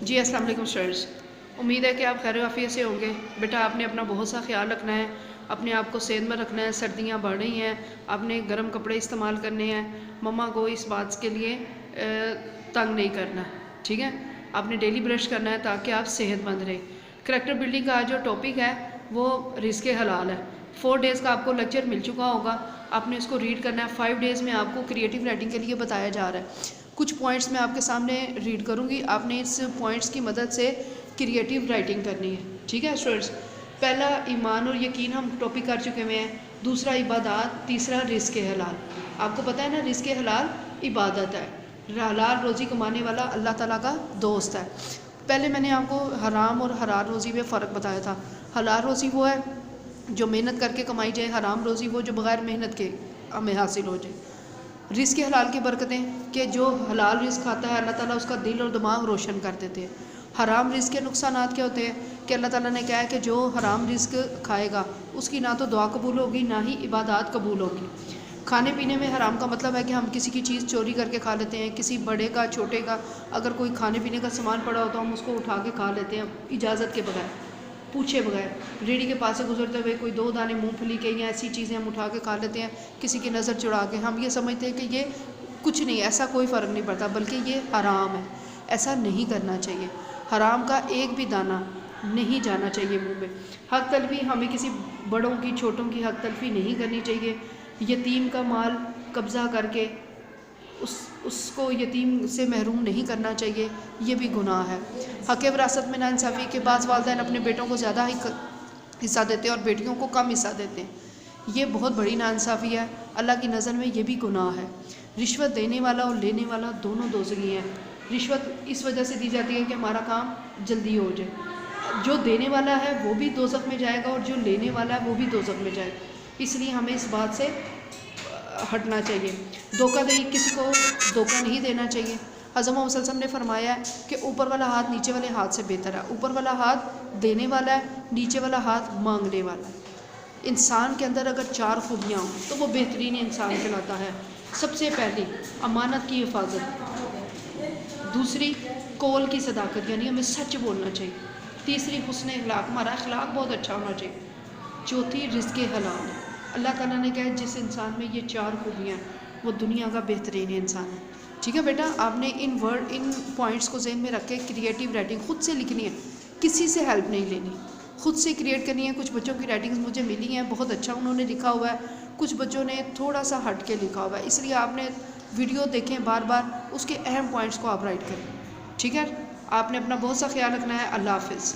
جی السلام علیکم سٹوڈنٹس، امید ہے کہ آپ خیر و عافیت سے ہوں گے۔ بیٹا آپ نے اپنا بہت سا خیال رکھنا ہے، اپنے آپ کو صحت مند رکھنا ہے۔ سردیاں بڑھ رہی ہیں، آپ نے گرم کپڑے استعمال کرنے ہیں۔ مما کو اس بات کے لیے تنگ نہیں کرنا، ٹھیک ہے؟ آپ نے ڈیلی برش کرنا ہے تاکہ آپ صحت مند رہیں۔ کریکٹر بلڈنگ کا جو ٹاپک ہے وہ رزق حلال ہے۔ 4 ڈیز کا آپ کو لیکچر مل چکا ہوگا، آپ نے اس کو ریڈ کرنا ہے۔ 5 ڈیز میں آپ کو کریٹیو رائٹنگ کے لیے بتایا جا رہا ہے۔ کچھ پوائنٹس میں آپ کے سامنے ریڈ کروں گی، آپ نے اس پوائنٹس کی مدد سے کریٹیو رائٹنگ کرنی ہے، ٹھیک ہے اسٹوڈنٹس؟ پہلا ایمان اور یقین ہم ٹاپک کر چکے ہوئے ہیں، دوسرا عبادات، تیسرا رزق حلال۔ آپ کو پتہ ہے نا رزق حلال عبادت ہے، حلال روزی کمانے والا اللہ تعالیٰ کا دوست ہے۔ پہلے میں نے آپ کو حرام اور حلال روزی میں فرق بتایا تھا۔ حلال روزی وہ ہے جو محنت کر کے کمائی جائے، حرام روزی وہ جو بغیر محنت کے ہمیں حاصل ہو جائے۔ رزق حلال کی برکتیں کہ جو حلال رزق کھاتا ہے اللہ تعالیٰ اس کا دل اور دماغ روشن کر دیتے ہیں۔ حرام رزق کے نقصانات کیا ہوتے ہیں کہ اللہ تعالیٰ نے کہا ہے کہ جو حرام رزق کھائے گا اس کی نہ تو دعا قبول ہوگی نہ ہی عبادات قبول ہوگی۔ کھانے پینے میں حرام کا مطلب ہے کہ ہم کسی کی چیز چوری کر کے کھا لیتے ہیں، کسی بڑے کا چھوٹے کا اگر کوئی کھانے پینے کا سامان پڑا ہو تو ہم اس کو اٹھا کے کھا لیتے ہیں اجازت کے بغیر، پوچھے بغیر۔ ریڑھی کے پاس سے گزرتے ہوئے کوئی 2 دانے مونگ پھلی کے یا ایسی چیزیں ہم اٹھا کے کھا لیتے ہیں کسی کی نظر چڑھا کے۔ ہم یہ سمجھتے ہیں کہ یہ کچھ نہیں، ایسا کوئی فرق نہیں پڑتا، بلکہ یہ حرام ہے، ایسا نہیں کرنا چاہیے۔ حرام کا ایک بھی دانہ نہیں جانا چاہیے منہ میں۔ حق تلفی، ہمیں کسی بڑوں کی چھوٹوں کی حق تلفی نہیں کرنی چاہیے۔ یتیم کا مال قبضہ کر کے اس کو یتیم سے محروم نہیں کرنا چاہیے، یہ بھی گناہ ہے۔ حق وراثت میں ناانصافی کے بعض والدین اپنے بیٹوں کو زیادہ حصہ دیتے ہیں اور بیٹیوں کو کم حصہ دیتے ہیں، یہ بہت بڑی ناانصافی ہے، اللہ کی نظر میں یہ بھی گناہ ہے۔ رشوت دینے والا اور لینے والا دونوں دوزخی ہیں۔ رشوت اس وجہ سے دی جاتی ہے کہ ہمارا کام جلدی ہو جائے، جو دینے والا ہے وہ بھی دوزخ میں جائے گا اور جو لینے والا ہے وہ بھی دوزخ میں جائے گا، اس لیے ہمیں اس بات سے ہٹنا چاہیے۔ دھوکہ دہی، کسی کو دھوکہ نہیں دینا چاہیے۔ حضرت محمد صلی اللہ علیہ وسلم نے فرمایا ہے کہ اوپر والا ہاتھ نیچے والے ہاتھ سے بہتر ہے۔ اوپر والا ہاتھ دینے والا ہے، نیچے والا ہاتھ مانگنے والا ہے۔ انسان کے اندر اگر 4 خوبیاں ہوں تو وہ بہترین انسان کہلاتا ہے۔ سب سے پہلی امانت کی حفاظت، دوسری قول کی صداقت یعنی ہمیں سچ بولنا چاہیے، تیسری حسن اخلاق، ہمارا اخلاق بہت اچھا ہونا چاہیے، چوتھی رزق حلال ہے۔ اللہ تعالیٰ نے کہا جس انسان میں یہ 4 خوبیاں ہیں وہ دنیا کا بہترین انسان ہے، ٹھیک ہے بیٹا؟ آپ نے ان پوائنٹس کو ذہن میں رکھ کے کریٹیو رائٹنگ خود سے لکھنی ہے، کسی سے ہیلپ نہیں لینی، خود سے کریٹ کرنی ہے۔ کچھ بچوں کی رائٹنگز مجھے ملی ہیں، بہت اچھا انہوں نے لکھا ہوا ہے، کچھ بچوں نے تھوڑا سا ہٹ کے لکھا ہوا ہے، اس لیے آپ نے ویڈیو دیکھیں بار بار، اس کے اہم پوائنٹس کو آپ رائٹ کریں، ٹھیک ہے؟ آپ نے اپنا بہت سا خیال رکھنا ہے۔ اللہ حافظ۔